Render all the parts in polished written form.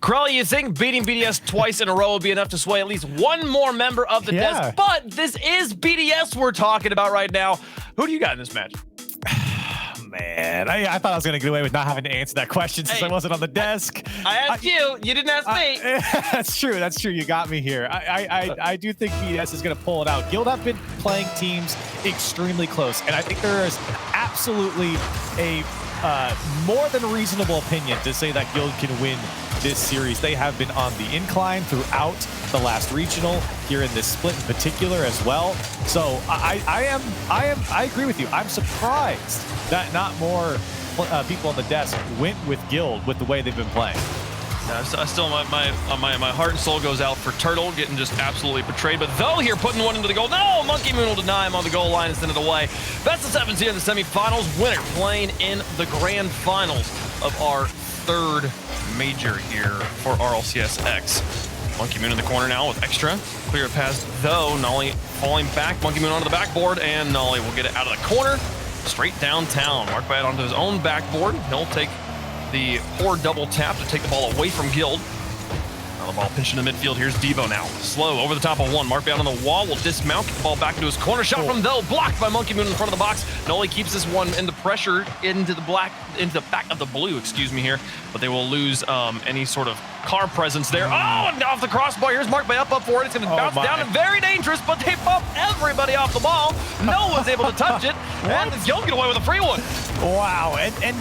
Krell, you think beating BDS twice in a row will be enough to sway at least one more member of the desk? But this is BDS we're talking about right now. Who do you got in this match? Man, I thought I was going to get away with not having to answer that question since I wasn't on the desk. I asked you. You didn't ask me. That's true. That's true. You got me here. I do think BDS is going to pull it out. Guild have been playing teams extremely close, and I think there is absolutely a more than reasonable opinion to say that Guild can win this series. They have been on the incline throughout the last regional, here in this split in particular as well. So I agree with you. I'm surprised that not more people on the desk went with Guild with the way they've been playing. Yeah, I still, my heart and soul goes out for Turtle, getting just absolutely betrayed. But though here, putting one into the goal. No, Monkey Moon will deny him on the goal line and send it away. Best of 7 here in the semifinals. Winner playing in the grand finals of our third major here for RLCS X. Monkey Moon in the corner now with extra. Clear it past though. Nolly falling back. Monkey Moon onto the backboard, and Nolly will get it out of the corner. Straight downtown. Mark by it onto his own backboard. He'll take the poor double tap to take the ball away from Guild. Now the ball pinched into midfield. Here's Devo now. Slow over the top of one. Mark out on the wall will dismount. Get the ball back into his corner. Shot from though. Blocked by Monkey Moon in front of the box. Nolly keeps this one in the pressure into the back of the blue, excuse me here. But they will lose any sort of car presence there. Oh, and off the crossbar. Here's Mark up for it. It's going to bounce down and very dangerous, but they bump everybody off the ball. No one's able to touch it. And Guild get away with a free one. Wow, and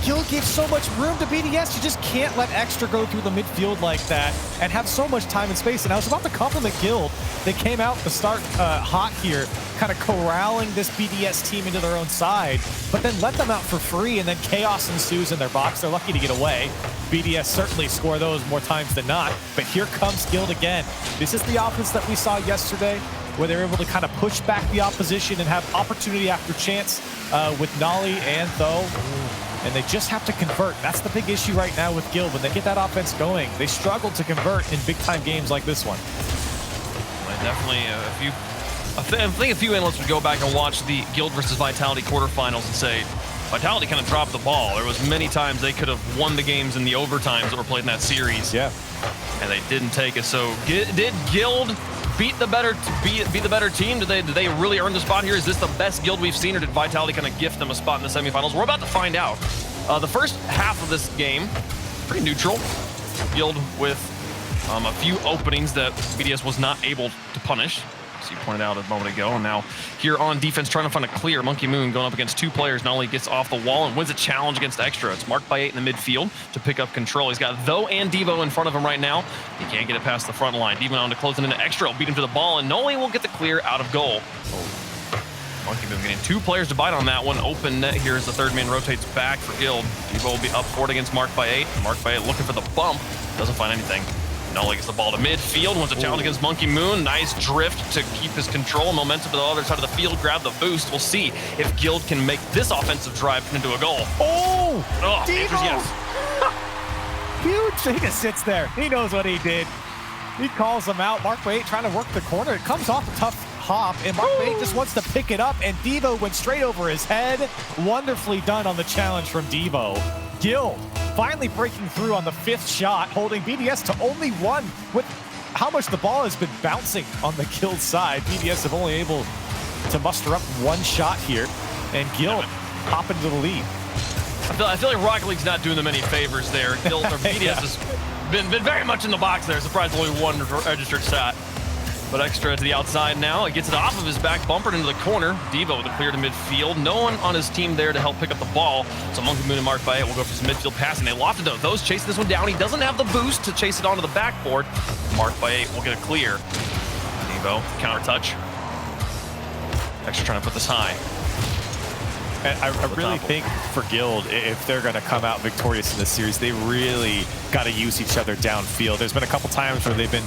Guild gives so much room to BDS. You just can't let extra go through the midfield like that and have so much time and space. And I was about to compliment Guild. They came out to start hot here, kind of corralling this BDS team into their own side, but then let them out for free, and then chaos ensues in their box. They're lucky to get away. BDS certainly score those more times than not, but here comes Guild again. This is the offense that we saw yesterday, where they were able to kind of push back the opposition and have opportunity after chance with Nolly and Tho. And they just have to convert. That's the big issue right now with Guild. When they get that offense going, they struggle to convert in big-time games like this one. Well, definitely, I think a few analysts would go back and watch the Guild versus Vitality quarterfinals and say, Vitality kind of dropped the ball. There was many times they could have won the games in the overtimes that were played in that series. Yeah. And they didn't take it. So did Guild beat the better team? Did they really earn the spot here? Is this the best Guild we've seen, or did Vitality kind of gift them a spot in the semifinals? We're about to find out. The first half of this game, pretty neutral. Guild with a few openings that BDS was not able to punish, as you pointed out a moment ago. And now here on defense, trying to find a clear. Monkey Moon going up against two players. Not only gets off the wall and wins a challenge against extra. It's marked by 8 in the midfield to pick up control. He's got Tho and Devo in front of him right now. He can't get it past the front line. Devo on to close it into extra. Will beat him to the ball, and Nolly will get the clear out of goal. Monkey Moon getting 2 players to bite on that one. Open net here as the third man rotates back for Guild. Devo will be up for it against Mark by 8. Mark by 8 looking for the bump. Doesn't find anything. Nolly gets the ball to midfield, wants a challenge against Monkey Moon. Nice drift to keep his control. Momentum to the other side of the field. Grab the boost. We'll see if Guild can make this offensive drive into a goal. Oh! Answers yes. Huge. He just sits there. He knows what he did. He calls him out. Mark Wade trying to work the corner. It comes off a tough hop, and Mark Wade just wants to pick it up, and Devo went straight over his head. Wonderfully done on the challenge from Devo. Guild finally breaking through on the 5th shot, holding BDS to only 1. With how much the ball has been bouncing on the Guild side, BDS have only able to muster up 1 shot here, and Guild hop into the lead. I feel like Rocket League's not doing them any favors there. Guild or BDS has been very much in the box there. Surprised only 1 registered shot. But extra to the outside now. It gets it off of his back bumper into the corner. Devo with a clear to midfield. No one on his team there to help pick up the ball. So Monkey Moon and Mark by 8 will go for some midfield passing. They lofted it. Those chasing this one down. He doesn't have the boost to chase it onto the backboard. Mark by 8 will get a clear. Devo, counter touch. Extra trying to put this high. And I really think for Guild, if they're going to come out victorious in this series, they really got to use each other downfield. There's been a couple times where they've been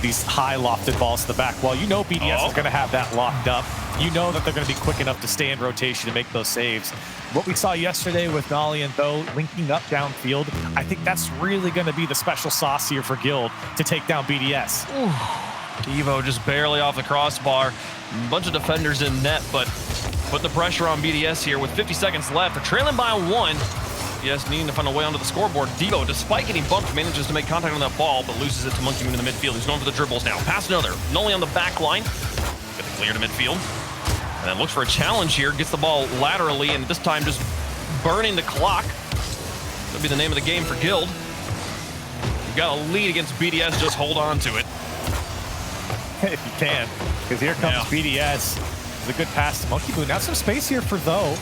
these high lofted balls to the back. Well, you know BDS is going to have that locked up. You know that they're going to be quick enough to stay in rotation and make those saves. What we saw yesterday with Nolly and Tho linking up downfield, I think that's really going to be the special sauce here for Guild to take down BDS. Ooh. Devo just barely off the crossbar. A bunch of defenders in net, but put the pressure on BDS here with 50 seconds left. They're trailing by 1. BDS needing to find a way onto the scoreboard. Devo, despite getting bumped, manages to make contact on that ball, but loses it to Monkey Moon in the midfield. He's going for the dribbles now. Pass another. Noli on the back line. Get the clear to midfield. And then looks for a challenge here. Gets the ball laterally, and this time just burning the clock. That'll be the name of the game for Guild. You've got a lead against BDS. Just hold on to it. If you can, because here comes BDS. It's a good pass to Monkey Moon. Now some space here for Though.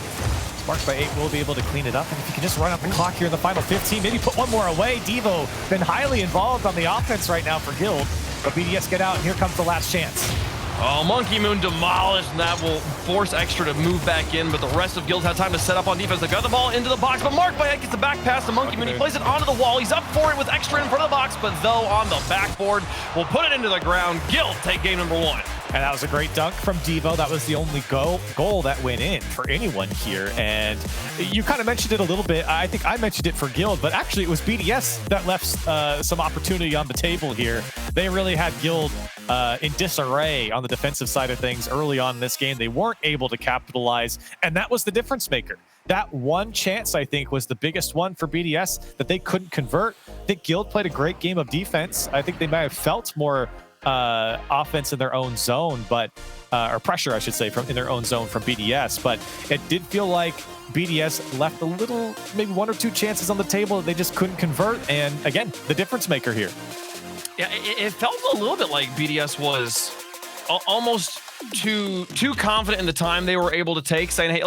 Marked by 8 will be able to clean it up, and if you can just run up the clock here in the final 15, maybe put one more away. Devo been highly involved on the offense right now for Guild, but BDS get out, and here comes the last chance. Oh, Monkey Moon demolished, and that will force Extra to move back in, but the rest of Guild have time to set up on defense. They got the ball into the box, but Mark by 8 gets the back pass to Monkey Moon. He plays it onto the wall. He's up for it with Extra in front of the box, but Though on the backboard will put it into the ground. Guild take game number 1. And that was a great dunk from Devo. That was the only goal that went in for anyone here. And you kind of mentioned it a little bit. I think I mentioned it for Guild, but actually it was BDS that left some opportunity on the table here. They really had Guild in disarray on the defensive side of things early on in this game. They weren't able to capitalize, and that was the difference maker. That one chance, I think, was the biggest one for BDS that they couldn't convert. I think Guild played a great game of defense. I think they might have felt more offense in their own zone, but or pressure, I should say, in their own zone from BDS. But it did feel like BDS left a little, maybe 1 or 2 chances on the table that they just couldn't convert. And again, the difference maker here. Yeah, it felt a little bit like BDS was almost too confident in the time they were able to take, saying, hey,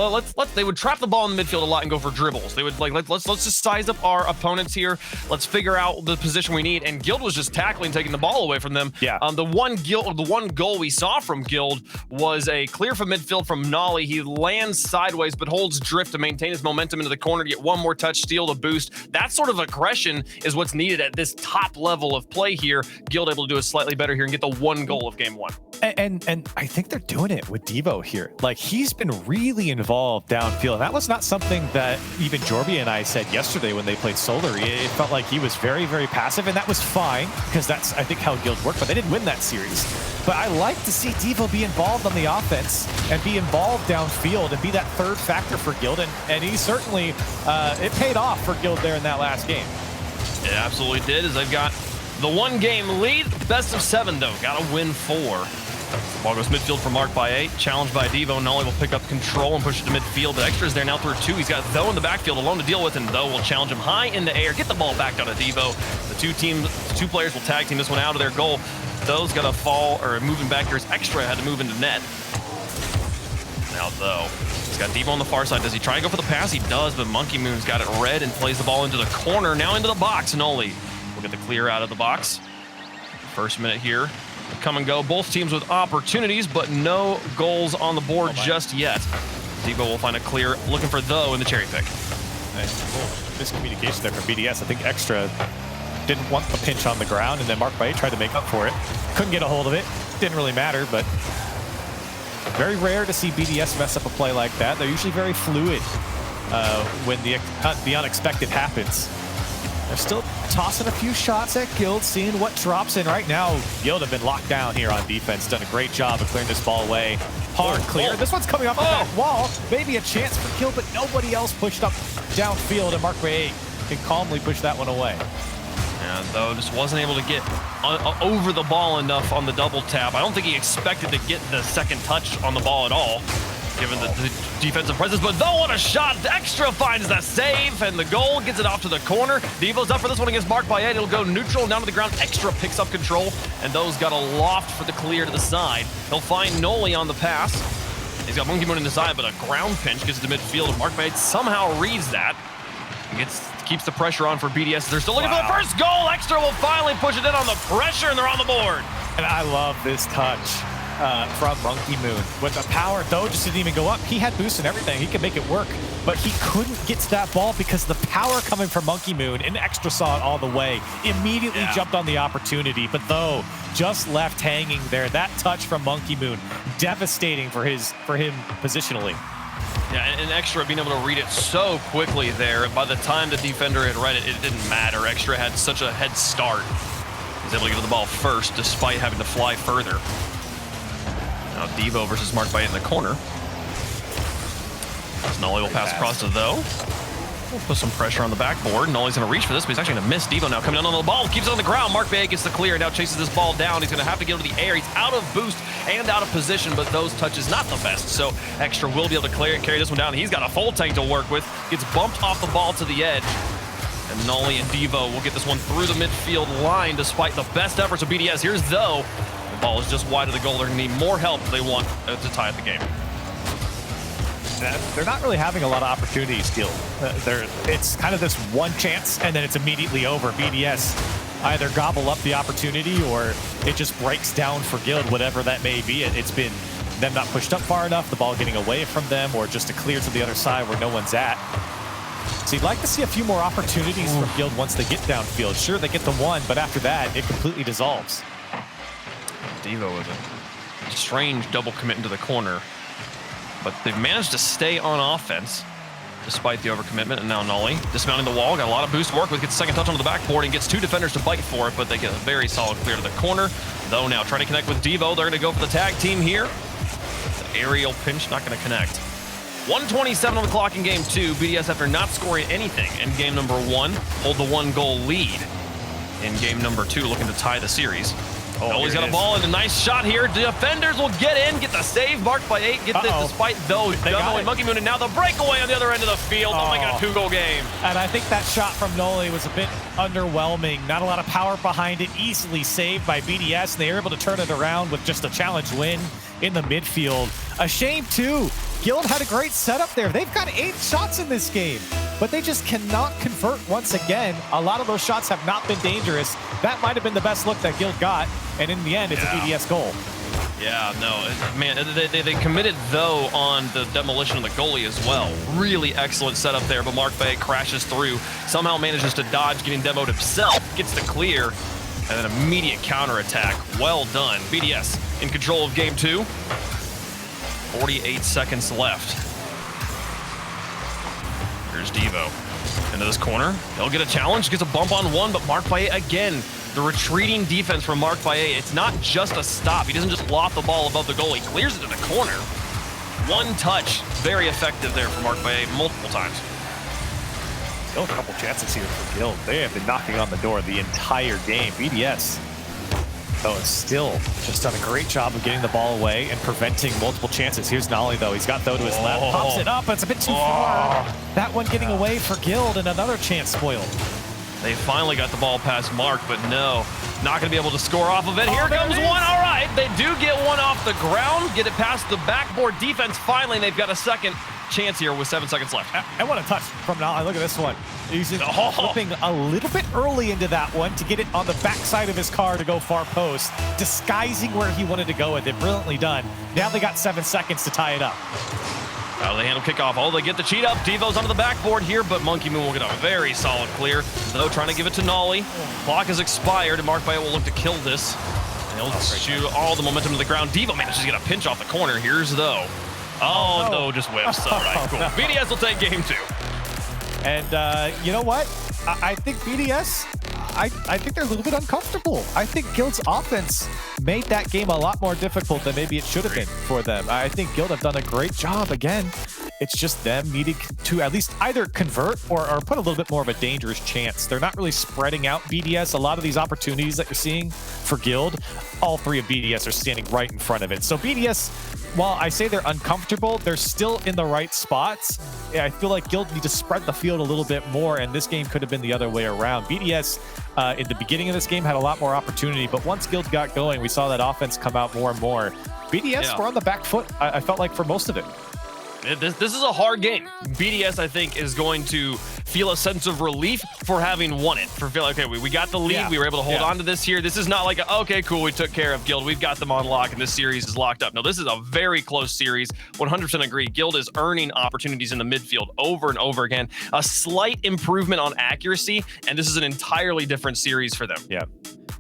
they would trap the ball in the midfield a lot and go for dribbles. They would like, let's just size up our opponents here. Let's figure out the position we need. And Guild was just tackling, taking the ball away from them. Yeah. The one goal we saw from Guild was a clear from midfield from Nolly. He lands sideways but holds drift to maintain his momentum into the corner to get one more touch, steal the boost. That sort of aggression is what's needed at this top level of play here. Guild able to do it slightly better here and get the 1 goal of game 1. And I think they're doing it with Devo here. Like, he's been really involved downfield. That was not something that even Jorby and I said yesterday when they played Solar. It felt like he was very, very passive, and that was fine because that's, I think, how Guild worked, but they didn't win that series. But I like to see Devo be involved on the offense and be involved downfield and be that third factor for Guild, and he certainly, it paid off for Guild there in that last game. It absolutely did, as they've got the 1-game lead. Best of 7, though. Got to win 4. Ball goes midfield for Mark by 8. Challenged by Devo. Nolly will pick up control and push it to midfield. But Extra is there now through 2. He's got Though in the backfield alone to deal with, and Though will challenge him high in the air. Get the ball back down to Devo. The two players will tag team this one out of their goal. Though's got to fall, or moving back here. Extra had to move into net. Now Though. He's got Devo on the far side. Does he try and go for the pass? He does, but Monkey Moon's got it red and plays the ball into the corner. Now into the box. Nolly will get the clear out of the box. First minute here. Come and go. Both teams with opportunities, but no goals on the board just yet. Devo will find a clear, looking for Though in the cherry pick. Nice. Miscommunication there from BDS. I think Extra didn't want the pinch on the ground, and then Mark by 8 tried to make up for it. Couldn't get a hold of it. Didn't really matter, but very rare to see BDS mess up a play like that. They're usually very fluid when the unexpected happens. They're still tossing a few shots at Guild, seeing what drops in right now. Guild have been locked down here on defense, done a great job of clearing this ball away. Hard clear. This one's coming up the back wall. Maybe a chance for Guild, but nobody else pushed up downfield, and Mark by 8 can calmly push that one away. And Though just wasn't able to get over the ball enough on the double tap. I don't think he expected to get the second touch on the ball at all, given the defensive presence. But Though, what a shot. Extra finds the save, and the goal gets it off to the corner. Devo's up for this one against Mark by 8. It'll go neutral down to the ground. Extra picks up control, and Though's got a loft for the clear to the side. He'll find Noli on the pass. He's got Monkey Moon in the side, but a ground pinch gets it to midfield, and Mark by 8 somehow reads that. He keeps the pressure on for BDS. They're still looking for the first goal. Extra will finally push it in on the pressure, and they're on the board. And I love this touch from Monkey Moon. With the power, Though just didn't even go up. He had boost and everything. He could make it work, but he couldn't get to that ball because the power coming from Monkey Moon, and Extra saw it all the way. Immediately jumped on the opportunity, but Though just left hanging there. That touch from Monkey Moon, devastating for him positionally. Yeah, and Extra being able to read it so quickly there. By the time the defender had read it, it didn't matter. Extra had such a head start. He was able to get to the ball first, despite having to fly further. Now Devo versus Mark by 8 in the corner. Nolly will pass across to Though. We'll put some pressure on the backboard. Nolly's going to reach for this, but he's actually going to miss. Devo now coming down on the ball, keeps it on the ground. Mark Bay gets the clear, now chases this ball down. He's going to have to get into the air. He's out of boost and out of position, but those touches not the best. So Extra will be able to carry this one down. He's got a full tank to work with. Gets bumped off the ball to the edge. And Nolly and Devo will get this one through the midfield line despite the best efforts of BDS. Here's though. The ball is just wide of the goal. They're going to need more help if they want to tie up the game. They're not really having a lot of opportunities, Guild. It's kind of this one chance, and then it's immediately over. BDS either gobble up the opportunity, or it just breaks down for Guild, whatever that may be. It's been them not pushed up far enough, the ball getting away from them, or just a clear to the other side where no one's at. So you'd like to see a few more opportunities from Guild once they get downfield. Sure, they get the one, but after that, it completely dissolves. Devo with a strange double commit into the corner. But they've managed to stay on offense despite the overcommitment. And now Nolly dismounting the wall, got a lot of boost work with, gets a second touch onto the backboard and gets two defenders to bite for it, but they get a very solid clear to the corner. Though now trying to connect with Devo, they're going to go for the tag team here. The aerial pinch not going to connect. 1:27 on the clock in game 2. BDS, after not scoring anything in game number 1, hold the 1-goal lead in game number 2, looking to tie the series. Oh, he's got a ball and a nice shot here. Defenders will get in, get the save marked by 8, get this despite those Gummo and Monkey Moon, and now the breakaway on the other end of the field. Oh my God, a 2-goal game. And I think that shot from Nolly was a bit underwhelming. Not a lot of power behind it, easily saved by BDS, and they were able to turn it around with just a challenge win in the midfield. A shame too. Guild had a great setup there. They've got 8 shots in this game, but they just cannot convert once again. A lot of those shots have not been dangerous. That might have been the best look that Guild got, and in the end, it's a BDS goal. Yeah, no, man, they committed, though, on the demolition of the goalie as well. Really excellent setup there, but Mark Bay crashes through, somehow manages to dodge, getting demoed himself, gets the clear, and then immediate counterattack. Well done. BDS in control of game 2. 48 seconds left. Here's Devo into this corner. He'll get a challenge, gets a bump on one, but Mark Baye again. The retreating defense from Mark Baye. It's not just a stop. He doesn't just loft the ball above the goal. He clears it to the corner. One touch. Very effective there for Mark Baye multiple times. Still a couple chances here for Guild. They have been knocking on the door the entire game. BDS, though, has still just done a great job of getting the ball away and preventing multiple chances. Here's Nolly, though. He's got Though to his left. Pops it up. It's a bit too far. That one getting away for Guild, and another chance spoiled. They finally got the ball past Mark, but no, not going to be able to score off of it. Here comes one. All right, they do get one off the ground, get it past the backboard defense. Finally, they've got a second chance here with 7 seconds left. I want to touch from Nolly. Look at this one. He's flipping a little bit early into that one to get it on the backside of his car to go far post, disguising where he wanted to go with it. Brilliantly done. Now they got 7 seconds to tie it up. How do they handle kickoff? Oh, they get the cheat up. Devo's onto the backboard here, but Monkey Moon will get a very solid clear. Though trying to give it to Nolly. Clock has expired, and Mark Baye will look to kill this. And he'll shoot all the momentum to the ground. Devo manages to get a pinch off the corner. Here's Though. Oh, no, just whiffs. All right, cool. BDS will take game 2. And you know what? I think BDS, I think they're a little bit uncomfortable. I think Guild's offense made that game a lot more difficult than maybe it should have been for them. I think Guild have done a great job. Again, it's just them needing to at least either convert or put a little bit more of a dangerous chance. They're not really spreading out BDS. A lot of these opportunities that you're seeing for Guild, all 3 of BDS are standing right in front of it. So BDS, while I say they're uncomfortable, they're still in the right spots. I feel like Guild need to spread the field a little bit more, and this game could have been the other way around. BDS, in the beginning of this game, had a lot more opportunity, but once Guild got going, we saw that offense come out more and more. BDS were on the back foot, I felt like, for most of it. This is a hard game. BDS, I think, is going to feel a sense of relief for having won it. For feeling, okay, we got the lead. We were able to hold on to this here. This is not like, okay, cool, we took care of Guild. We've got them on lock, and this series is locked up. No, this is a very close series. 100% agree. Guild is earning opportunities in the midfield over and over again. A slight improvement on accuracy, and this is an entirely different series for them.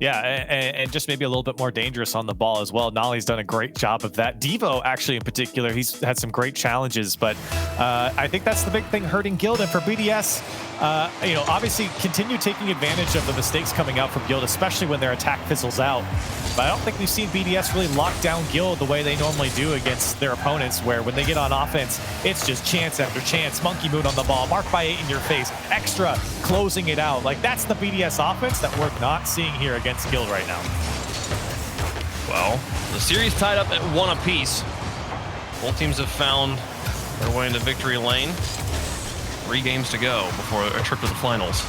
Yeah, and just maybe a little bit more dangerous on the ball as well. Nolly's done a great job of that. Devo, actually, in particular, he's had some great challenges, but I think that's the big thing hurting Guild. And for BDS, You know, obviously continue taking advantage of the mistakes coming out from Guild, especially when their attack fizzles out. But I don't think we've seen BDS really lock down Guild the way they normally do against their opponents, where when they get on offense, it's just chance after chance. Monkey Moon on the ball, marked by 8 in your face, extra closing it out. Like, that's the BDS offense that we're not seeing here against Guild right now. Well, the series tied up at 1 apiece. Both teams have found their way into victory lane. 3 games to go before a trip to the finals.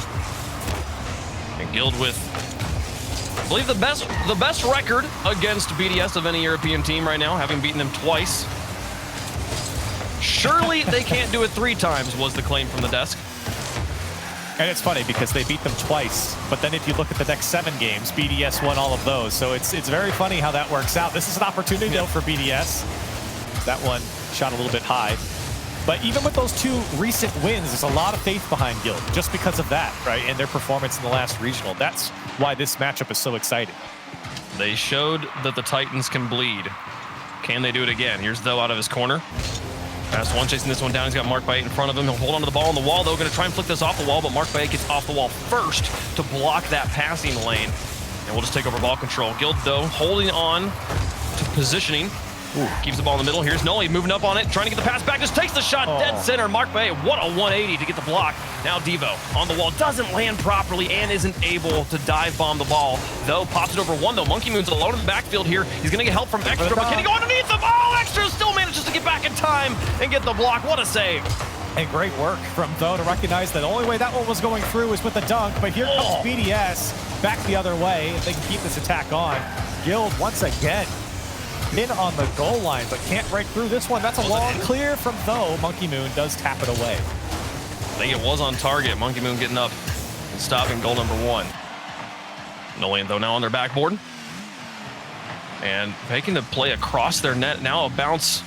And Guild with, I believe, the best record against BDS of any European team right now, having beaten them twice. Surely they can't do it 3 times, was the claim from the desk. And it's funny because they beat them twice, but then if you look at the next 7 games, BDS won all of those. So it's very funny how that works out. This is an opportunity, though, for BDS. That one shot a little bit high. But even with those 2 recent wins, there's a lot of faith behind Guild just because of that, right? And their performance in the last regional. That's why this matchup is so exciting. They showed that the Titans can bleed. Can they do it again? Here's Though out of his corner. Fast one chasing this one down. He's got Mark by 8 in front of him. He'll hold on to the ball on the wall, though. Going to try and flick this off the wall, but Mark by 8 gets off the wall first to block that passing lane. And we'll just take over ball control. Guild, though, holding on to positioning. Ooh, keeps the ball in the middle. Here's Noli moving up on it, trying to get the pass back. Just takes the shot dead center. Mark Bay, what a 180 to get the block. Now Devo on the wall, doesn't land properly and isn't able to dive bomb the ball. Though, pops it over 1, though. Monkey Moon's alone in the backfield here. He's going to get help from Extra, but can he go underneath the ball? Extra still manages to get back in time and get the block. What a save. And great work from Though to recognize that the only way that one was going through was with the dunk, but here comes BDS back the other way if they can keep this attack on. Guild once again in on the goal line, but can't break through this one. That's a long clear from Though. Monkey Moon does tap it away. I think it was on target. Monkey Moon getting up and stopping goal number 1. Noli and Though now on their backboard. And making the play across their net. Now a bounce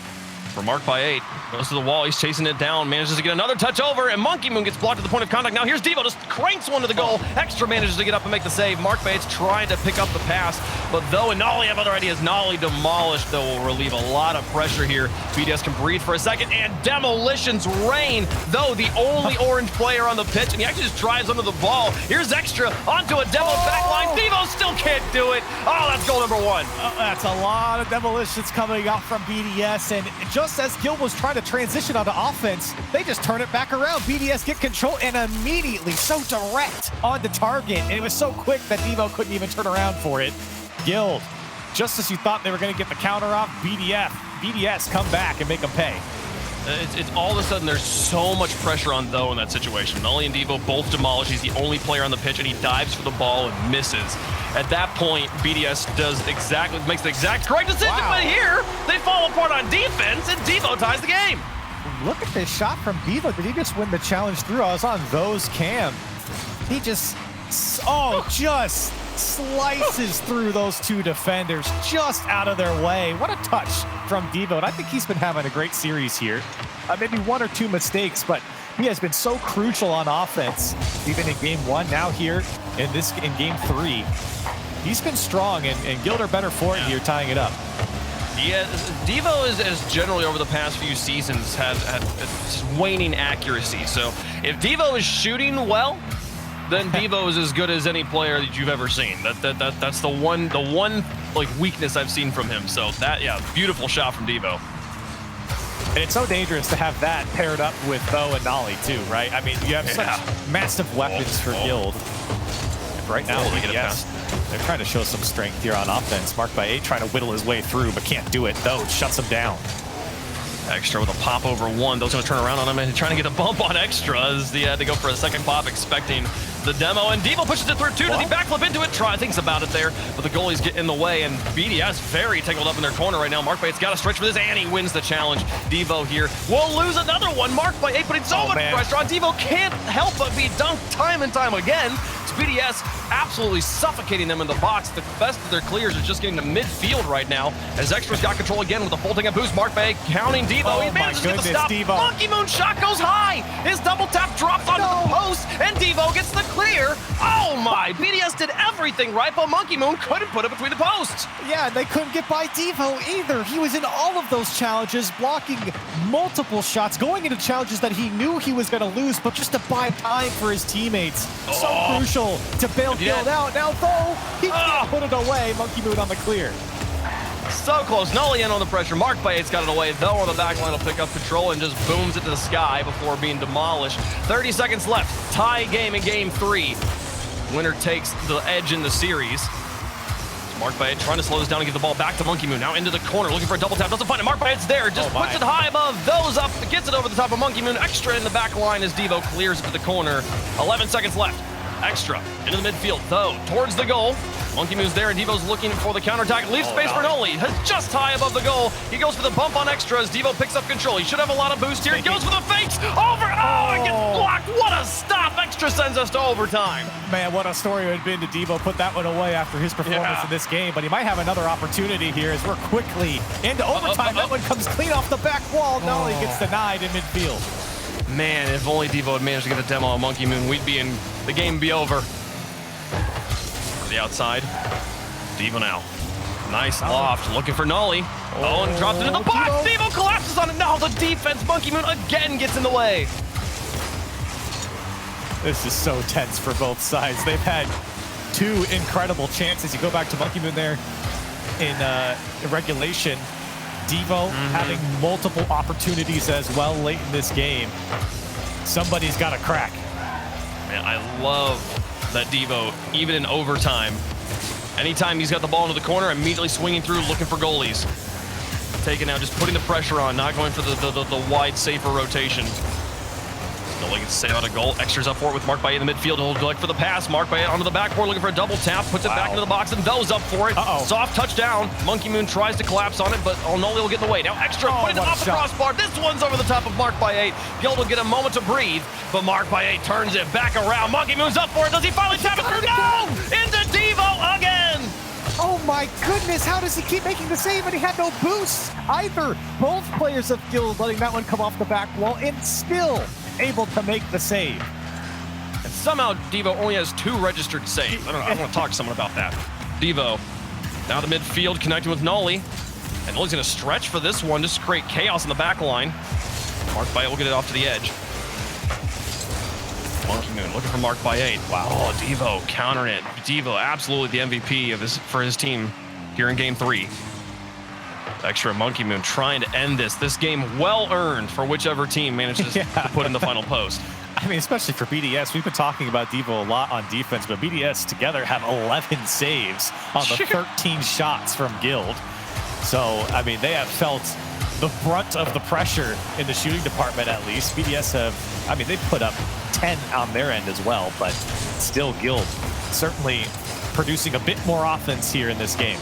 for Mark by 8. Goes to the wall, he's chasing it down, manages to get another touch over, and Monkey Moon gets blocked at the point of contact. Now here's Devo, just cranks one to the goal. Extra manages to get up and make the save. Mark Bates trying to pick up the pass, but Though and Nolly have other ideas. Nolly demolished, though, will relieve a lot of pressure here. BDS can breathe for a second, and demolitions rain. Though the only orange player on the pitch, and he actually just drives under the ball. Here's Extra onto a demo backline. Devo still can't do it. Oh, that's goal number 1. That's a lot of demolitions coming out from BDS, and just as Guild was trying to transition onto offense, they just turn it back around. BDS get control and immediately so direct on the target, and it was so quick that Devo couldn't even turn around for it. Guild, just as you thought they were going to get the counter off, BDS come back and make them pay. It's all of a sudden there's so much pressure on Though in that situation. Nolly and Devo both demolish. He's the only player on the pitch, and he dives for the ball and misses. At that point, BDS makes the exact correct decision, but here they fall apart on defense, and Devo ties the game. Look at this shot from Devo. Did he just win the challenge through? I was on Though's cam. He just, just slices through those 2 defenders just out of their way. What a touch from Devo, and I think he's been having a great series here. Maybe 1 or 2 mistakes, but he has been so crucial on offense, even in game 1, now here in game 3. He's been strong, and Guild are better for it here, tying it up. Yeah, Devo has generally over the past few seasons had waning accuracy. So if Devo is shooting well, then Devo is as good as any player that you've ever seen. That's the one like weakness I've seen from him. So that, yeah, beautiful shot from Devo. And it's so dangerous to have that paired up with Though and Nolly too, right? I mean, you have such massive weapons for Guild. And right now, yes, they're trying to show some strength here on offense. Mark by 8 trying to whittle his way through, but can't do it. Though shuts him down. Extra with a pop over 1. Those going to turn around on him and trying to get a bump on Extra as he had to go for a second pop, expecting the demo. And Devo pushes it through 2. Does he backflip into it? Thinks about it there, but the goalies get in the way, and BDS very tangled up in their corner right now. Mark Bates got to stretch for this, and he wins the challenge. Devo here will lose another one. Mark by 8 putting so much pressure on. Devo can't help but be dunked time and time again. It's BDS absolutely suffocating them in the box. The best of their clears is just getting to midfield right now, as Extra's got control again with a full tank boost. Mark Bay counting Devo. He manages to get the stop. Devo. Monkey Moon shot goes high. His double tap drops onto the post, and Devo gets the clear. Oh my right. BDS did everything right, but Monkey Moon couldn't put it between the posts. Yeah, and they couldn't get by Devo either. He was in all of those challenges, blocking multiple shots, going into challenges that he knew he was going to lose, but just to buy time for his teammates. So crucial to bail Guild out. Now, though, he can't put it away. Monkey Moon on the clear. So close. Nolly in on the pressure. Mark Bates got it away, though, on the back line will pick up control and just booms it to the sky before being demolished. 30 seconds left. Tie game in game 3. Winner takes the edge in the series. Mark Bates trying to slow this down and give the ball back to Monkey Moon. Now into the corner, looking for a double tap. Doesn't find it. Mark Bates there. Just puts it high above. Those up. Gets it over the top of Monkey Moon. Extra in the back line as Devo clears it to the corner. 11 seconds left. Extra into the midfield, though, towards the goal. Monkey Moon's there, and Devo's looking for the counterattack. Leaves space for Noli. Just high above the goal. He goes for the bump on Extra as Devo picks up control. He should have a lot of boost here. He goes for the fakes. Over. Oh, it gets blocked. What a stop. Extra sends us to overtime. Man, what a story it would have been to Devo put that one away after his performance in this game. But he might have another opportunity here as we're quickly into overtime. That one comes clean off the back wall. Noli gets denied in midfield. Man, if only Devo had managed to get a demo on Monkey Moon, the game would be over. The outside. Devo now. Nice loft. Looking for Nolly. Oh, and drops it in the box. Devo collapses on it. Now the defense. Monkey Moon again gets in the way. This is so tense for both sides. They've had two incredible chances. You go back to Monkey Moon there in regulation. Devo having multiple opportunities as well late in this game. Somebody's got to crack. Man, I love that Devo, even in overtime, anytime he's got the ball into the corner, immediately swinging through, looking for goalies. Taking out, just putting the pressure on, not going for the wide, safer rotation. Noli gets to save out a goal. Extra's up for it with Mark Baye in the midfield. He'll look for the pass. Mark Baye onto the backboard, looking for a double tap. Puts it back into the box, and those up for it. Soft touchdown. Monkey Moon tries to collapse on it, but Noli will get in the way. Now Extra putting it off the crossbar. This one's over the top of Mark Baye. Guild will get a moment to breathe, but Mark Baye turns it back around. Monkey Moon's up for it. Does he finally tap it through? No! Into Devo again! Oh my goodness, how does he keep making the save and he had no boost either? Both players of Guild letting that one come off the back wall and still able to make the save. And somehow Devo only has 2 registered saves. I don't know, I want to talk to someone about that. Devo, now the midfield connecting with Noli. And Noli's going to stretch for this one, just create chaos in the back line. Mark Baye will get it off to the edge. Monkey Moon looking for Mark Baye. Wow, Devo countering it. Devo absolutely the MVP for his team here in game 3. Extra Monkey Moon trying to end this game well earned for whichever team manages to put in the final post. I mean, especially for BDS, we've been talking about Devo a lot on defense, but BDS together have 11 saves on the 13 shots from Guild. So, I mean, they have felt the brunt of the pressure in the shooting department at least. BDS have, I mean, they put up 10 on their end as well, but still Guild certainly producing a bit more offense here in this game.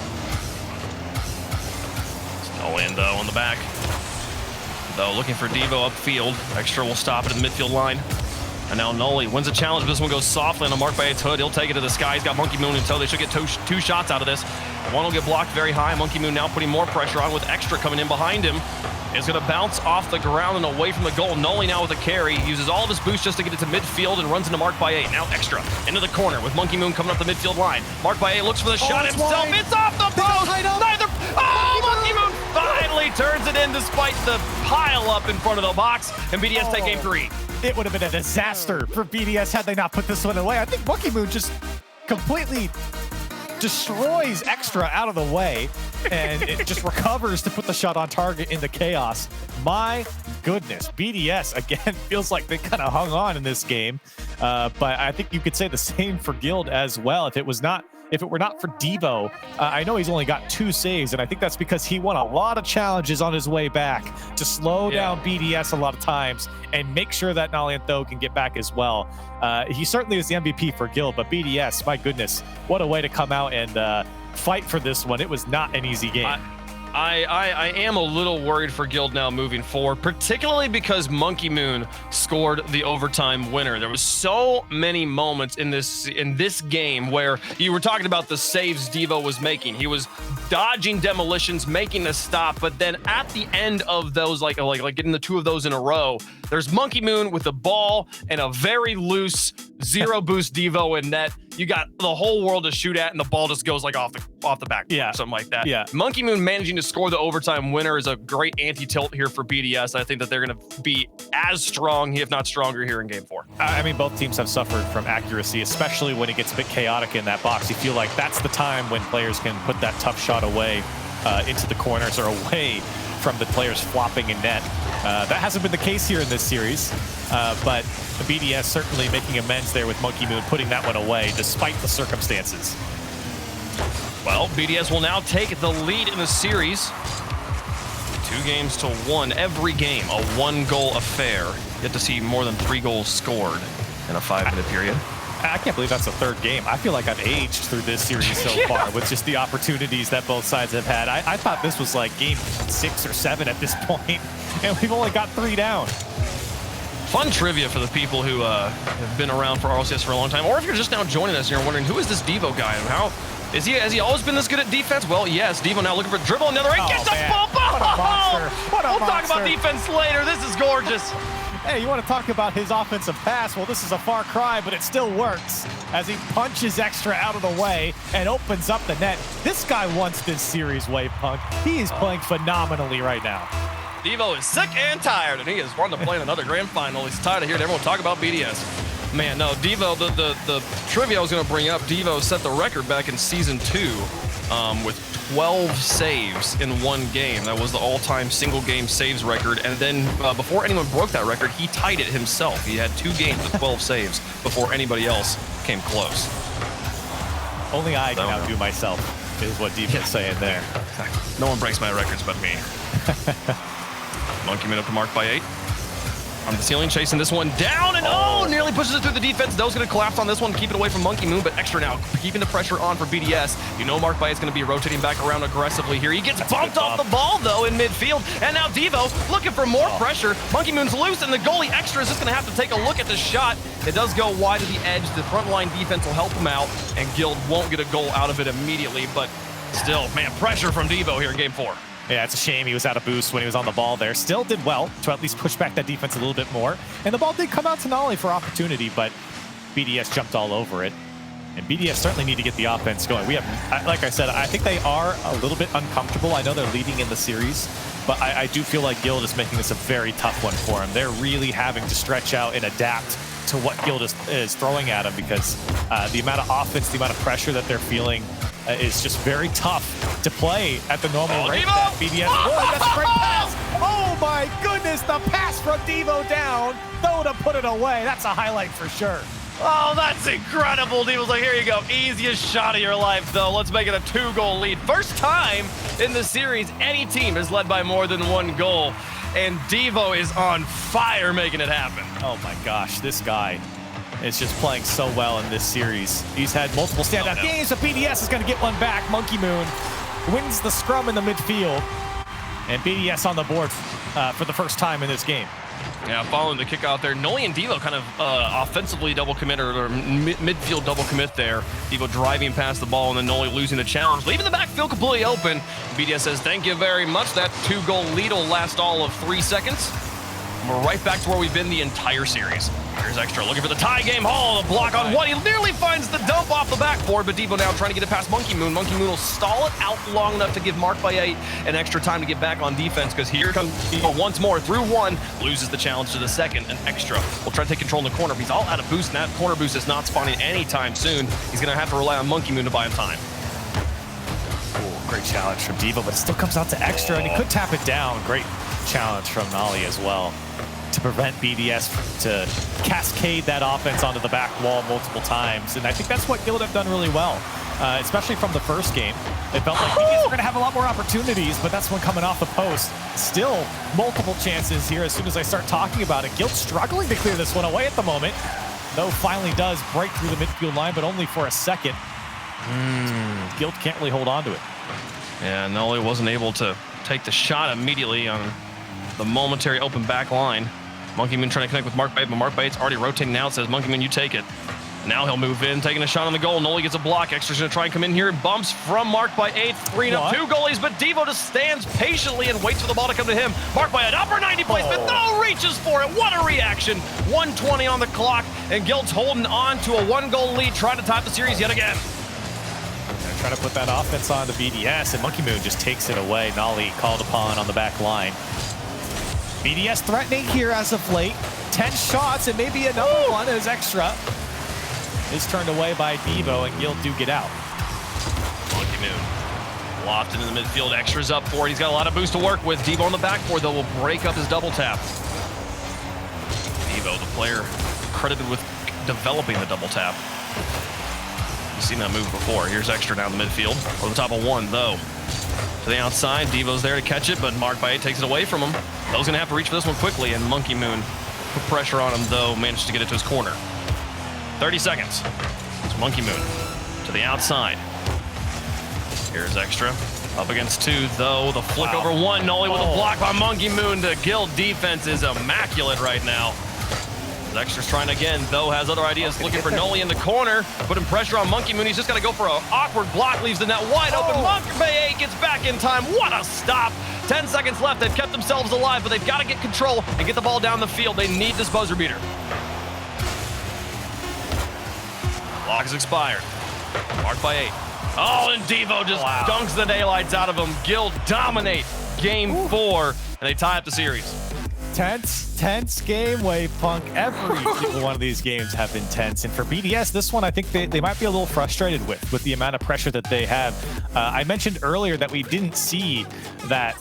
Orlando on the back. Though looking for Devo upfield. Extra will stop it in the midfield line. And now Noli wins a challenge, but this one goes softly on a Mark Baye's hood. He'll take it to the sky. He's got Monkey Moon in tow. They should get two shots out of this. One will get blocked very high. Monkey Moon now putting more pressure on with Extra coming in behind him. It's going to bounce off the ground and away from the goal. Noli now with a carry. He uses all of his boost just to get it to midfield and runs into Mark Baye. Now Extra into the corner with Monkey Moon coming up the midfield line. Mark Baye looks for the shot himself. Wide. It's off the post. Neither. Monkey Moon finally turns it in despite the pile up in front of the box. And BDS take game 3. It would have been a disaster for BDS had they not put this one away. I think Monkey Moon just completely destroys Extra out of the way, and it just recovers to put the shot on target in the chaos. My goodness, BDS, again, feels like they kind of hung on in this game, but I think you could say the same for Guild as well. If it were not for Devo, I know he's only got 2 saves, and I think that's because he won a lot of challenges on his way back to slow down BDS a lot of times and make sure that Noliantho can get back as well. He certainly is the MVP for Guild, but BDS, my goodness, what a way to come out and fight for this one. It was not an easy game. I am a little worried for Guild now moving forward, particularly because Monkey Moon scored the overtime winner. There was so many moments in this game where you were talking about the saves Devo was making. He was dodging demolitions, making a stop, but then at the end of those, like getting the 2 of those in a row, there's Monkey Moon with the ball and a very loose 0 boost Devo in net. you got the whole world to shoot at, and the ball just goes like off the back, something like that. Yeah. Monkey Moon managing to score the overtime winner is a great anti-tilt here for BDS. I think that they're going to be as strong, if not stronger, here in Game 4. I mean, both teams have suffered from accuracy, especially when it gets a bit chaotic in that box. You feel like that's the time when players can put that tough shot away into the corners or away from the players flopping in net. That hasn't been the case here in this series, but the BDS certainly making amends there with Monkey Moon, putting that one away despite the circumstances. Well, BDS will now take the lead in the series. 2-1. Every game, a 1-goal affair. You get to see more than 3 goals scored in a 5-minute period. I can't believe that's the 3rd game. I feel like I've aged through this series so far with just the opportunities that both sides have had. I thought this was like game 6 or 7 at this point, and we've only got 3 down. Fun trivia for the people who have been around for RLCS for a long time, or if you're just now joining us and you're wondering, who is this Devo guy and how has he always been this good at defense? Well, yes, Devo now looking for dribble, another right, gets a bump. What a monster. What a we'll monster. talk about defense later. This is gorgeous. Hey, you want to talk about his offensive pass? Well, this is a far cry, but it still works as he punches Extra out of the way and opens up the net. This guy wants this series, Wave Punk. He is playing phenomenally right now. Devo is sick and tired, and he is wanting to play in another grand final. He's tired of hearing everyone talk about BDS. Man, no, Devo, the trivia I was going to bring up, Devo set the record back in Season 2 with 12 saves in one game. That was the all-time single-game saves record. And then before anyone broke that record, he tied it himself. He had 2 games with 12 saves before anybody else came close. Only I can outdo myself, is what Devo's saying there. No one breaks my records but me. Monkey Moon up to mark by 8. On the ceiling, chasing this one down, and nearly pushes it through the defense. Doe's going to collapse on this one, keep it away from Monkey Moon, but Extra now keeping the pressure on for BDS. You know Mark By is going to be rotating back around aggressively here. He gets bumped off the ball, though, in midfield, and now Devo looking for more pressure. Monkey Moon's loose, and the goalie Extra is just going to have to take a look at the shot. It does go wide to the edge. The front line defense will help him out, and Guild won't get a goal out of it immediately, but still, man, pressure from Devo here in Game 4. Yeah, it's a shame he was out of boost when he was on the ball there. Still did well to at least push back that defense a little bit more. And the ball did come out to Nolly for opportunity, but BDS jumped all over it. And BDS certainly need to get the offense going. We have, like I said, I think they are a little bit uncomfortable. I know they're leading in the series, but I do feel like Guild is making this a very tough one for him. They're really having to stretch out and adapt to what Guild is throwing at him, because the amount of offense, the amount of pressure that they're feeling is just very tough to play at the normal rate that BDS. Oh, that's a great pass! Oh my goodness, the pass from Devo down, though, to put it away. That's a highlight for sure. Oh, that's incredible. Devo's like, here you go. Easiest shot of your life, though. Let's make it a 2-goal lead. First time in the series any team is led by more than 1 goal. And Devo is on fire making it happen. Oh my gosh, this guy is just playing so well in this series. He's had multiple standout games, but BDS is going to get one back. Monkey Moon wins the scrum in the midfield, and BDS on the board for the first time in this game. Yeah, following the kick out there, Noli and Devo kind of offensively double commit or midfield double commit there. Devo driving past the ball and then Noli losing the challenge, leaving the backfield completely open. BDS says, thank you very much. That 2-goal lead will last all of 3 seconds. We're right back to where we've been the entire series. Here's Extra looking for the tie game. Oh, the block on 1. He nearly finds the dump off the backboard, but Devo now trying to get it past Monkey Moon. Monkey Moon will stall it out long enough to give Mark By 8 an extra time to get back on defense, because here comes Devo once more through 1, loses the challenge to the second, and Extra will try to take control in the corner, but he's all out of boost, and that corner boost is not spawning anytime soon. He's going to have to rely on Monkey Moon to buy him time. Ooh, great challenge from Devo, but it still comes out to Extra, and he could tap it down. Great challenge from Nolly as well, to prevent BDS to cascade that offense onto the back wall multiple times. And I think that's what Guild have done really well, especially from the first game. It felt like BDS were going to have a lot more opportunities, but that's one coming off the post. Still multiple chances here as soon as I start talking about it. Guild struggling to clear this one away at the moment, though finally does break through the midfield line, but only for a second. Guild can't really hold on to it. Yeah, Noli wasn't able to take the shot immediately on the momentary open back line. Monkey Moon trying to connect with Mark Bait, but Mark Bait's already rotating out, says, Monkey Moon, you take it. Now he'll move in, taking a shot on the goal. Noli gets a block. Extra's going to try and come in here. Bumps from Mark by 8. 3-2 goalies, but Devo just stands patiently and waits for the ball to come to him. Mark by an upper 90 placement. No, reaches for it. What a reaction. 1:20 on the clock, and Guild's holding on to a 1-goal lead, trying to top the series yet again. They're trying to put that offense on the BDS, and Monkey Moon just takes it away. Nolly called upon on the back line. BDS threatening here as of late. 10 shots, and maybe another one as Extra is turned away by Devo, and Guild do get out. Monkey Moon loft into the midfield. Extra's up for it. He's got a lot of boost to work with. Devo on the backboard, though, will break up his double tap. Devo, the player credited with developing the double tap. You've seen that move before. Here's Extra down the midfield. Over the top of 1, though. To the outside, Devo's there to catch it, but Mark by 8 takes it away from him. He's going to have to reach for this one quickly, and Monkey Moon put pressure on him, though, managed to get it to his corner. 30 seconds. It's Monkey Moon to the outside. Here's Extra. Up against 2, though. The flick over 1. Noli with a block by Monkey Moon. The Guild defense is immaculate right now. Extra's trying again, though, has other ideas. Looking for Noli in the corner. Putting pressure on Monkey Moon. He's just got to go for an awkward block. Leaves the net wide open. Monkey Bay 8 gets back in time. What a stop. 10 seconds left. They've kept themselves alive, but they've got to get control and get the ball down the field. They need this buzzer beater. Clock is expired. Marked by 8. Oh, and Devo just dunks the daylights out of him. Guild dominate game 4, and they tie up the series. Tense game, Wavepunk. Every single one of these games have been tense. And for BDS, this one I think they might be a little frustrated with the amount of pressure that they have. I mentioned earlier that we didn't see that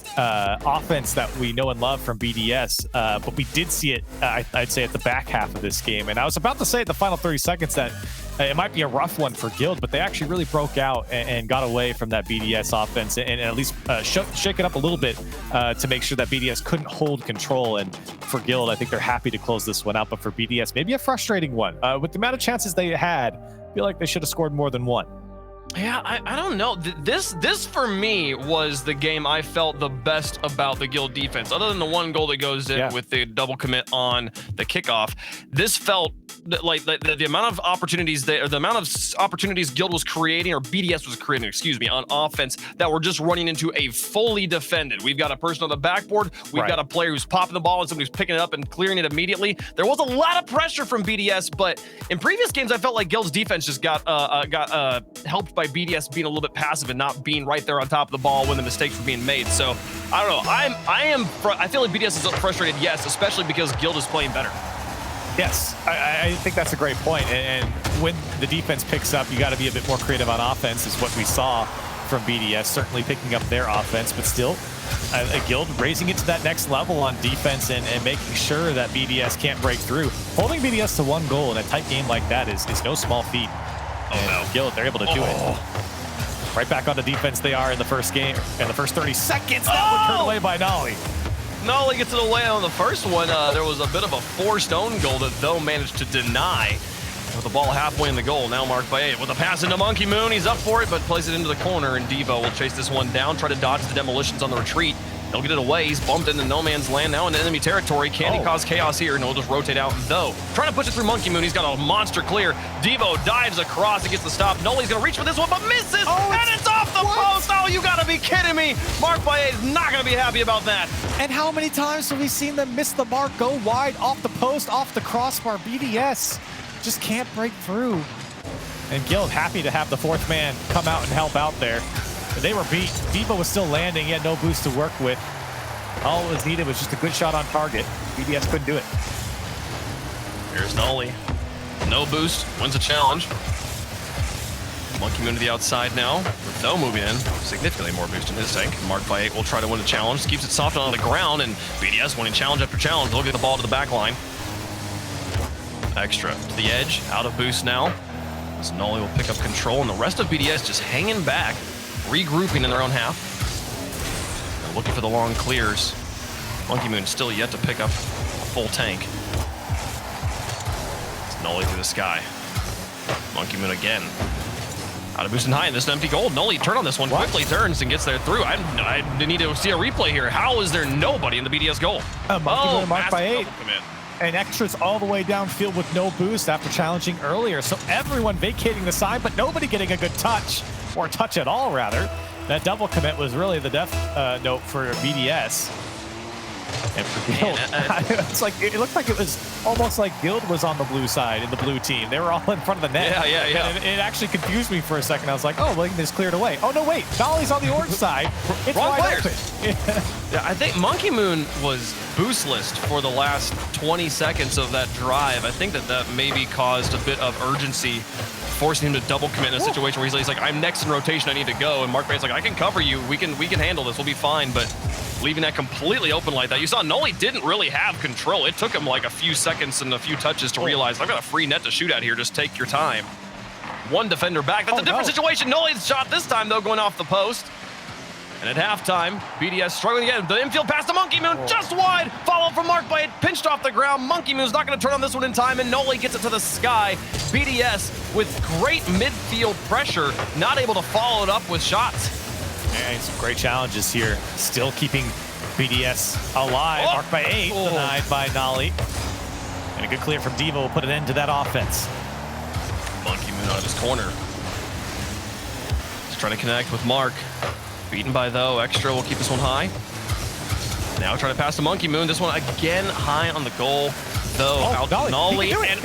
offense that we know and love from BDS, but we did see it, I'd say, at the back half of this game. And I was about to say at the final 30 seconds that it might be a rough one for Guild, but they actually really broke out and got away from that BDS offense and at least shake it up a little bit to make sure that BDS couldn't hold control. And for Guild, I think they're happy to close this one out, but for BDS, maybe a frustrating one. With the amount of chances they had, I feel like they should have scored more than one. Yeah, I don't know. This for me was the game I felt the best about the Guild defense. Other than the 1 goal that goes in with the double commit on the kickoff, this felt like the amount of opportunities Guild was creating, or BDS was creating, excuse me, on offense that were just running into a fully defended. We've got a person on the backboard. We've got a player who's popping the ball and somebody who's picking it up and clearing it immediately. There was a lot of pressure from BDS, but in previous games, I felt like Guild's defense just got helped by BDS being a little bit passive and not being right there on top of the ball when the mistakes were being made. So I don't know. I feel like BDS is frustrated, yes, especially because Guild is playing better. Yes, I think that's a great point. And when the defense picks up, you got to be a bit more creative on offense, is what we saw from BDS, certainly picking up their offense, but still a Guild raising it to that next level on defense and making sure that BDS can't break through. Holding BDS to 1 goal in a tight game like that is no small feat. And Guild, they're able to do it. Right back on the defense they are in the first game. In the first 30 seconds, that one turned away by Nolly. Nolly gets it away on the first one. There was a bit of a forced own goal that, though, managed to deny. With the ball halfway in the goal, now marked by 8. With a pass into Monkey Moon, he's up for it, but plays it into the corner, and Devo will chase this one down, try to dodge the demolitions on the retreat. He'll get it away. He's bumped into no man's land now in enemy territory. Can he cause chaos here? And he'll just rotate out, though. Trying to push it through Monkey Moon. He's got a monster clear. Devo dives across and gets the stop. Noli's going to reach for this one, but misses. And it's off the post. Oh, you got to be kidding me. Mark by 8 is not going to be happy about that. And how many times have we seen them miss the mark, go wide, off the post, off the crossbar? BDS just can't break through. And Guild happy to have the 4th man come out and help out there. They were beat. Devo was still landing. He had no boost to work with. All that was needed was just a good shot on target. BDS couldn't do it. Here's Noli. No boost. Wins a challenge. Monkey Moon to the outside now. Though moving in. Significantly more boost in his tank. Marked by 8 will try to win a challenge. Keeps it soft on the ground, and BDS winning challenge after challenge. They'll get the ball to the back line. Extra to the edge. Out of boost now. So Noli will pick up control, and the rest of BDS just hanging back. Regrouping in their own half. And looking for the long clears. Monkey Moon still yet to pick up a full tank. It's Noli through the sky. Monkey Moon again. Out of boost and high in this empty goal. Noli turn on this one. Quickly turns and gets there through. I need to see a replay here. How is there nobody in the BDS goal? Monkey Moon marked by 8. and Extra's all the way downfield with no boost after challenging earlier. So everyone vacating the side, but nobody getting a good touch, or touch at all, rather. That double commit was really the death note for BDS. And for Guild, it's like it looked like it was almost like Guild was on the blue side in the blue team. They were all in front of the net. Yeah. And it actually confused me for a second. I was like, oh, well, this cleared away. Oh, no, wait. Nolly's on the orange side. It's Wrong wide players. open. Yeah, I think Monkey Moon was boostless for the last 20 seconds of that drive. I think that maybe caused a bit of urgency, forcing him to double commit in a situation where he's like, I'm next in rotation, I need to go. And Mark Bait's like, I can cover you. We can handle this. We'll be fine. But leaving that completely open like that, you saw Noli didn't really have control. It took him like a few seconds and a few touches to realize, I've got a free net to shoot at here. Just take your time. One defender back. That's a different situation. Noli's shot this time, though, going off the post. And at halftime, BDS struggling again. The infield pass to Monkey Moon, just wide. Follow from Mark Bite, pinched off the ground. Monkey Moon's not going to turn on this one in time, and Noli gets it to the sky. BDS with great midfield pressure, not able to follow it up with shots. Yeah, some great challenges here. Still keeping BDS alive. Marked by 8, denied by Nolly. And a good clear from Devo will put an end to that offense. Monkey Moon out of his corner. He's trying to connect with Mark. Beaten by though. Extra will keep this one high. Now trying to pass to Monkey Moon. This one again high on the goal. Though out to Nolly. And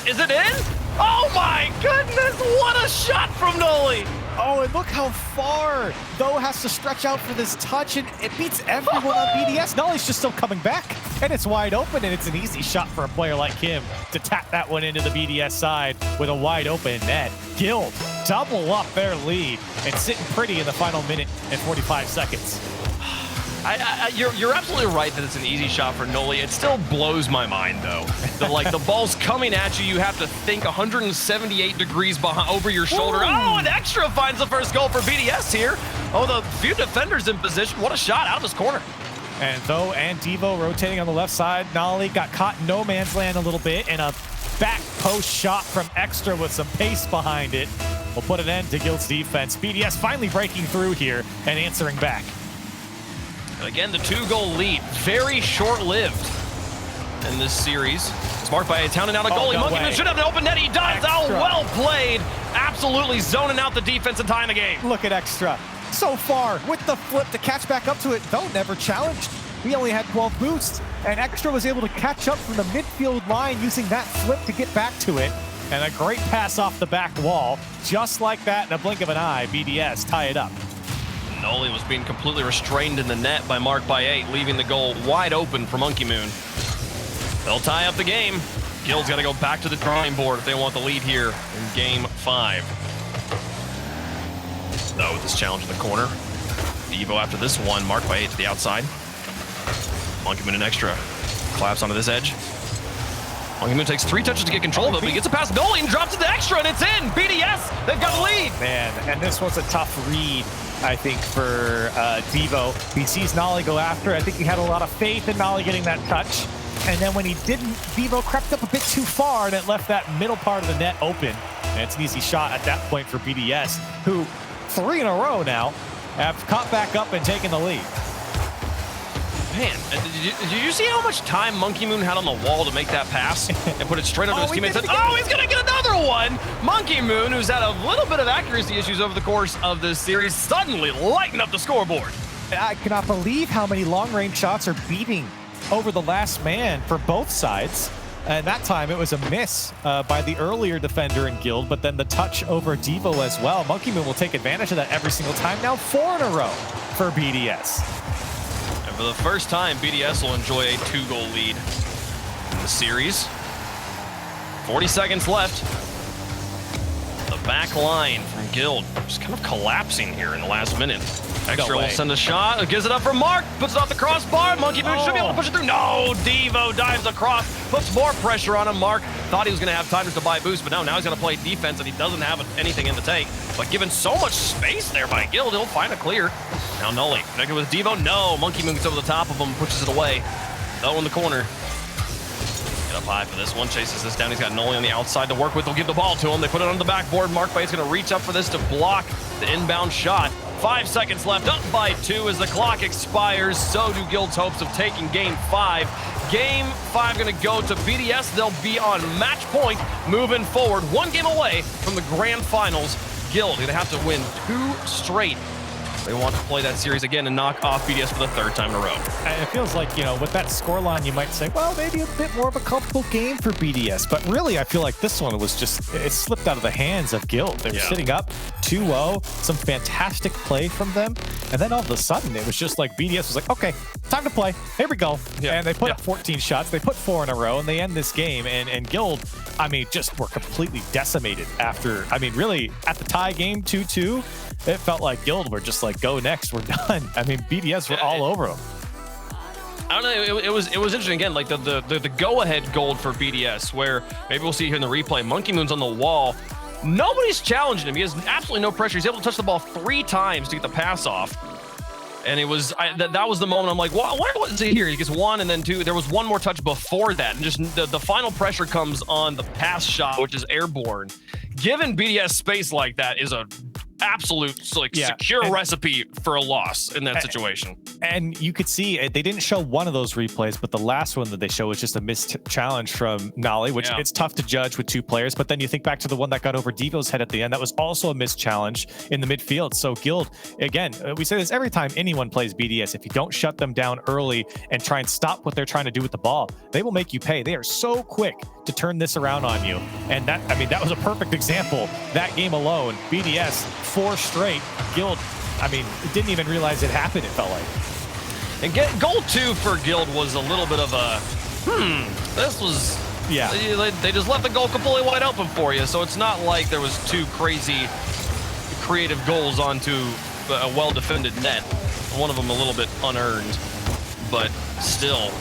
is it in? Oh my goodness! What a shot from Nolly! Oh, and look how far Though has to stretch out for this touch, and it beats everyone on BDS. Nolly's just still coming back, and it's wide open, and it's an easy shot for a player like him to tap that one into the BDS side with a wide open net. Guild double up their lead and sitting pretty in the final minute and 45 seconds. You're absolutely right that it's an easy shot for Noli. It still blows my mind, though. That the ball's coming at you, you have to think 178 degrees behind, over your shoulder. Ooh. Oh, and Extra finds the first goal for BDS here. Oh, the few defenders in position. What a shot out of this corner. And Though and Devo rotating on the left side. Nolly got caught in no man's land a little bit, and a back post shot from Extra with some pace behind it will put an end to Guild's defense. BDS finally breaking through here and answering back. And again, the 2-goal lead, very short-lived in this series. It's marked by a town and out a goalie. No Monkey Moon should have an open net. He does. Extra. Oh, well played. Absolutely zoning out the defense and tying the game. Look at Extra. So far with the flip to catch back up to it. Though never challenged. He only had 12 boosts, and Extra was able to catch up from the midfield line using that flip to get back to it. And a great pass off the back wall. Just like that, in a blink of an eye, BDS tie it up. Noli was being completely restrained in the net by Mark by 8, leaving the goal wide open for Monkey Moon. They'll tie up the game. Guild's got to go back to the drawing board if they want the lead here in Game 5. Though with this challenge in the corner. Devo after this one, Mark by 8 to the outside. Monkey Moon and Extra collapse onto this edge. Monkey Moon takes 3 touches to get control of it, but he gets it past Noli and drops it to Extra, and it's in! BDS, they've got the lead! Man, and this was a tough read, I think, for Devo. He sees Nolly go after. I think he had a lot of faith in Nolly getting that touch. And then when he didn't, Devo crept up a bit too far, and it left that middle part of the net open. And it's an easy shot at that point for BDS, who 3 in a row now have caught back up and taken the lead. Man, did you see how much time Monkey Moon had on the wall to make that pass and put it straight under his teammates? Oh, he's gonna get another one! Monkey Moon, who's had a little bit of accuracy issues over the course of this series, suddenly lighting up the scoreboard. I cannot believe how many long-range shots are beating over the last man for both sides. And that time it was a miss by the earlier defender in Guild, but then the touch over Devo as well. Monkey Moon will take advantage of that every single time. Now 4 in a row for BDS. For the first time, BDS will enjoy a 2-goal lead in the series. 40 seconds left. The back line from Guild just kind of collapsing here in the last minute. Extra will send a shot, gives it up for Mark, puts it off the crossbar. Monkey Moon should be able to push it through. No, Devo dives across, puts more pressure on him. Mark thought he was going to have time to buy boost, but now he's going to play defense, and he doesn't have anything in the tank. But given so much space there by Guild, he'll find a clear. Now Noli connected with Devo. No, Monkey Moon gets over the top of him, pushes it away. Though in the corner. Get up high for this one, chases this down. He's got Noli on the outside to work with. They'll give the ball to him. They put it on the backboard. Mark Bait's going to reach up for this to block the inbound shot. 5 seconds left, up by 2 as the clock expires. So do Guild's hopes of taking Game 5. Game 5 going to go to BDS. They'll be on match point moving forward. 1 game away from the grand finals. Guild going to have to win 2 straight. They want to play that series again and knock off BDS for the 3rd time in a row. It feels like, with that scoreline, you might say, well, maybe a bit more of a comfortable game for BDS. But really, I feel like this one was just, it slipped out of the hands of Guild. They were sitting up 2-0, some fantastic play from them. And then all of a sudden, it was just like BDS was like, okay, time to play. Here we go. And they put up 14 shots. They put 4 in a row, and they end this game. And Guild, just were completely decimated after, really, at the tie game, 2-2, it felt like Guild were just like, go next, we're done. BDS were all over them. I don't know, it was interesting again, like the go-ahead gold for BDS, where maybe we'll see here in the replay, Monkey Moon's on the wall. Nobody's challenging him. He has absolutely no pressure. He's able to touch the ball 3 times to get the pass off. And it was that was the moment I'm like, what was it here? He gets 1 and then 2. There was 1 more touch before that. And just the final pressure comes on the pass shot, which is airborne. Given BDS space like that is a absolute secure recipe for a loss in that situation. And you could see they didn't show one of those replays, but the last one that they show was just a missed challenge from Nolly, which it's tough to judge with 2 players. But then you think back to the one that got over Devo's head at the end. That was also a missed challenge in the midfield. So Guild, again, we say this every time anyone plays BDS. If you don't shut them down early and try and stop what they're trying to do with the ball, they will make you pay. They are so quick to turn this around on you. And that was a perfect example. That game alone, BDS 4 straight. Guild, didn't even realize it happened, it felt like. And goal 2 for Guild was a little bit of a, this was, they just left the goal completely wide open for you. So it's not like there was 2 crazy creative goals onto a well-defended net. One of them a little bit unearned, but still,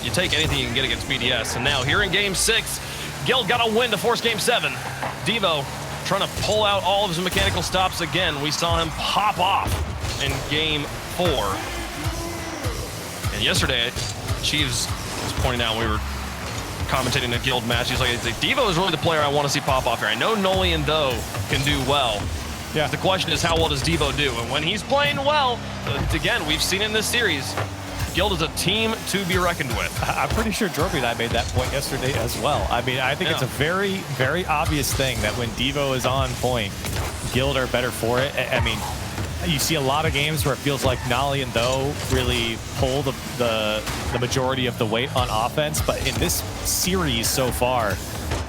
you take anything you can get against BDS. And now here in Game 6, Guild got a win to force Game 7. Devo trying to pull out all of his mechanical stops again. We saw him pop off in Game 4. And yesterday, Chiefs was pointing out, we were commentating the Guild match. He's like, Devo is really the player I want to see pop off here. I know Noli and Tho can do well. Yeah. The question is, how well does Devo do? And when he's playing well, again, we've seen it in this series, Guild is a team to be reckoned with. I'm pretty sure Jorby and I made that point yesterday as well. I think it's a very, very obvious thing that when Devo is on point, Guild are better for it. You see a lot of games where it feels like Nolly and Tho really pull the majority of the weight on offense, but in this series so far,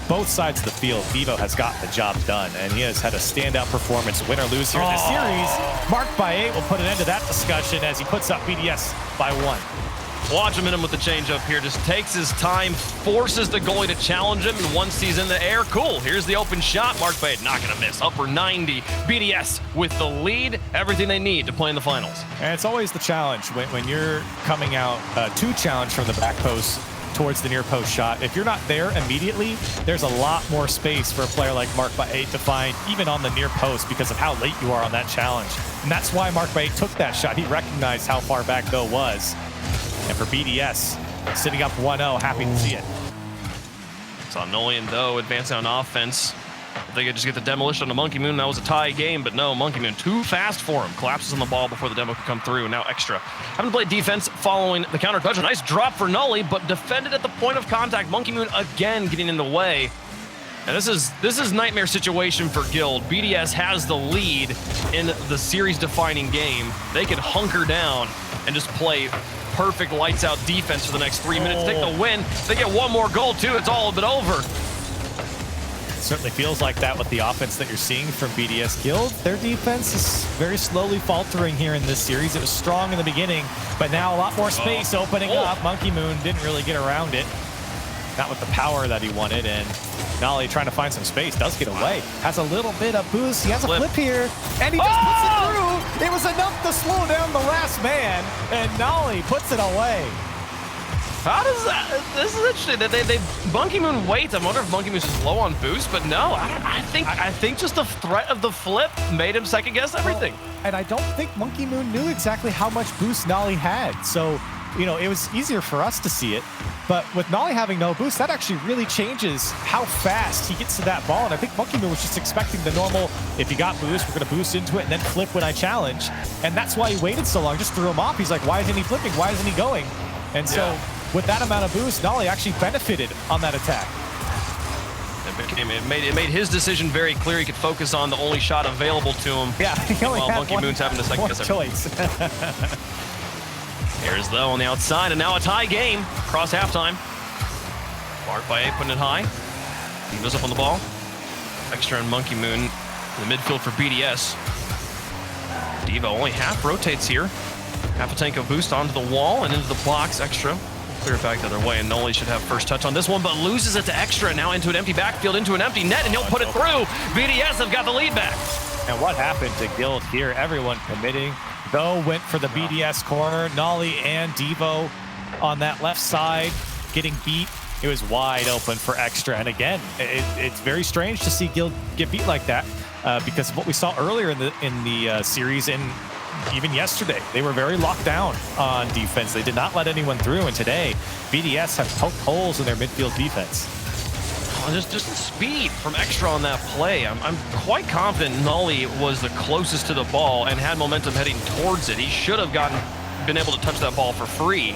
both sides of the field, Devo has gotten the job done, and he has had a standout performance, win or lose here in this series. Marked by 8 will put an end to that discussion as he puts up BDS by 1. Watch him in him with the changeup here. Just takes his time, forces the goalie to challenge him, and once he's in the air, cool. Here's the open shot. Marked by 8, not going to miss. Upper 90. BDS with the lead. Everything they need to play in the finals. And it's always the challenge when you're coming out to challenge from the back post towards the near post shot. If you're not there immediately, there's a lot more space for a player like Mark by 8 to find, even on the near post, because of how late you are on that challenge. And that's why Mark by 8 took that shot. He recognized how far back Tho was. And for BDS, sitting up 1-0, happy to see it. Saw Noli and Tho advancing on offense. If they could just get the demolition on the Monkey Moon, that was a tie game, but no, Monkey Moon too fast for him. Collapses on the ball before the demo could come through, and now extra. Having to play defense following the counter touch. A nice drop for Noli, but defended at the point of contact. Monkey Moon again getting in the way. And this is nightmare situation for Guild. BDS has the lead in the series-defining game. They could hunker down and just play perfect lights-out defense for the next 3 minutes. Take the win. They get 1 more goal, too. It's all but over. It certainly feels like that with the offense that you're seeing from BDS. Guild, their defense is very slowly faltering here in this series. It was strong in the beginning, but now a lot more space opening up. Monkey Moon didn't really get around it. Not with the power that he wanted, and Nolly trying to find some space, does get away. Has a little bit of boost. He has a flip here, and he just puts it through. It was enough to slow down the last man, and Nolly puts it away. How does that? This is interesting. They Monkey Moon waits. I wonder if Monkey Moon's just low on boost, but no. I think just the threat of the flip made him second guess everything. And I don't think Monkey Moon knew exactly how much boost Nolly had. So you know, it was easier for us to see it. But with Nolly having no boost, that actually really changes how fast he gets to that ball. And I think Monkey Moon was just expecting the normal, if he got boost, we're going to boost into it and then flip when I challenge. And that's why he waited so long, just threw him off. He's like, why isn't he flipping? Why isn't he going? And so with that amount of boost, Nolly actually benefited on that attack. It made his decision very clear. He could focus on the only shot available to him. Yeah, he only had Monkey Moon's having to second guess choice. Here's though on the outside, and now a tie game across halftime. Mark by 8 putting it high. Diva's up on the ball. Extra and Monkey Moon in the midfield for BDS. Diva only half rotates here. Half a tank of boost onto the wall and into the blocks. Extra clear it back the other way, and Noli should have first touch on this one, but loses it to Extra. Now into an empty backfield, into an empty net, and he'll put it through. BDS have got the lead back. And what happened to Guild here? Everyone committing. Though went for the BDS corner. Nolly and Devo on that left side getting beat. It was wide open for Extra. And again, it's very strange to see Guild get beat like that because of what we saw earlier in the series and even yesterday. They were very locked down on defense. They did not let anyone through. And today, BDS have poked holes in their midfield defense. Just the speed from Extra on that play. I'm quite confident Nolly was the closest to the ball and had momentum heading towards it. He should have been able to touch that ball for free,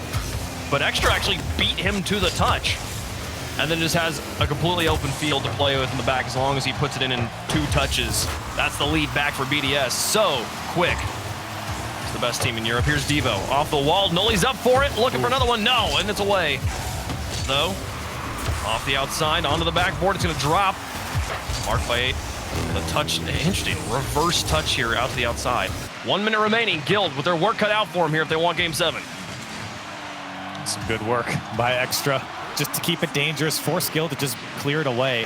but Extra actually beat him to the touch, and then just has a completely open field to play with in the back as long as he puts it in 2 touches. That's the lead back for BDS. So quick. It's the best team in Europe. Here's Devo off the wall. Nolly's up for it, looking for another one. No, and it's away. Though. Off the outside, onto the backboard, it's going to drop. Marked by 8. The touch, interesting, reverse touch here out to the outside. 1 minute remaining. Guild with their work cut out for them here if they want Game 7. Some good work by Extra just to keep it dangerous, force Guild to just clear it away.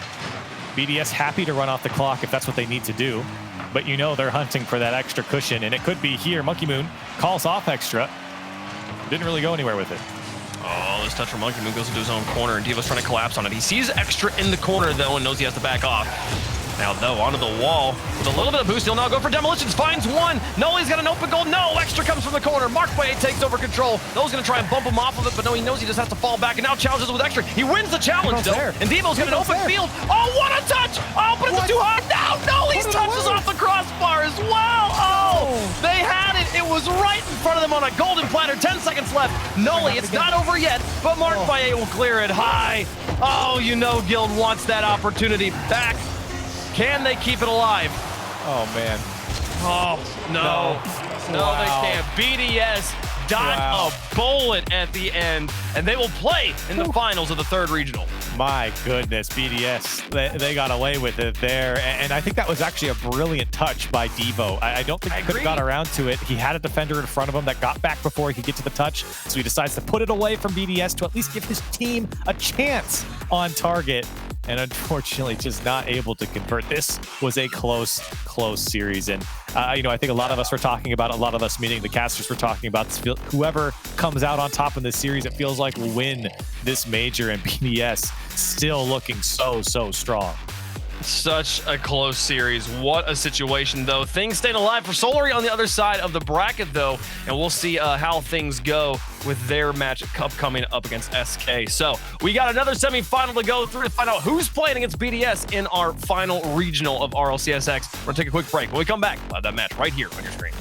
BDS happy to run off the clock if that's what they need to do. But you know they're hunting for that extra cushion, and it could be here. Monkey Moon calls off Extra. Didn't really go anywhere with it. Oh, this touch from Monkey Moon goes into his own corner, and Diva's trying to collapse on it. He sees Extra in the corner, though, and knows he has to back off. Now, though, onto the wall with a little bit of boost. He'll now go for demolitions. Finds one. Noli's got an open goal. No, Extra comes from the corner. Mark Way takes over control. Noli's going to try and bump him off of it, but no, he knows he just has to fall back, and now challenges with Extra. He wins the challenge, though, and Devo's got an open field. Oh, what a touch! Oh, but it's too hard. No, Noli's touches off the crossbar as well. Oh, they had it. It was right in front of them on a golden platter. 10 seconds left. Noli, it's not over yet, but Mark Baye will clear it high. Oh, you know Guild wants that opportunity back. Can they keep it alive? Oh, man. Oh, no, wow. They can't. BDS dodged a bullet at the end, and they will play in the finals of the 3rd regional. My goodness, BDS, they got away with it there. And I think that was actually a brilliant touch by Devo. I don't think he could have got around to it. He had a defender in front of him that got back before he could get to the touch. So he decides to put it away from BDS to at least give his team a chance on target. And unfortunately, just not able to convert. This was a close series. And, you know, I think a lot of us were talking about, a lot of us, meaning the casters, were talking about this, whoever comes out on top in this series, it feels like will win this major. And BDS still looking so strong. Such a close series. What a situation, though. Things staying alive for Solary on the other side of the bracket, though, and we'll see how things go with their match upcoming up against SK. So we got another semifinal to go through to find out who's playing against BDS in our final regional of RLCSX. We're going to take a quick break. When we come back, we'll have that match right here on your screen.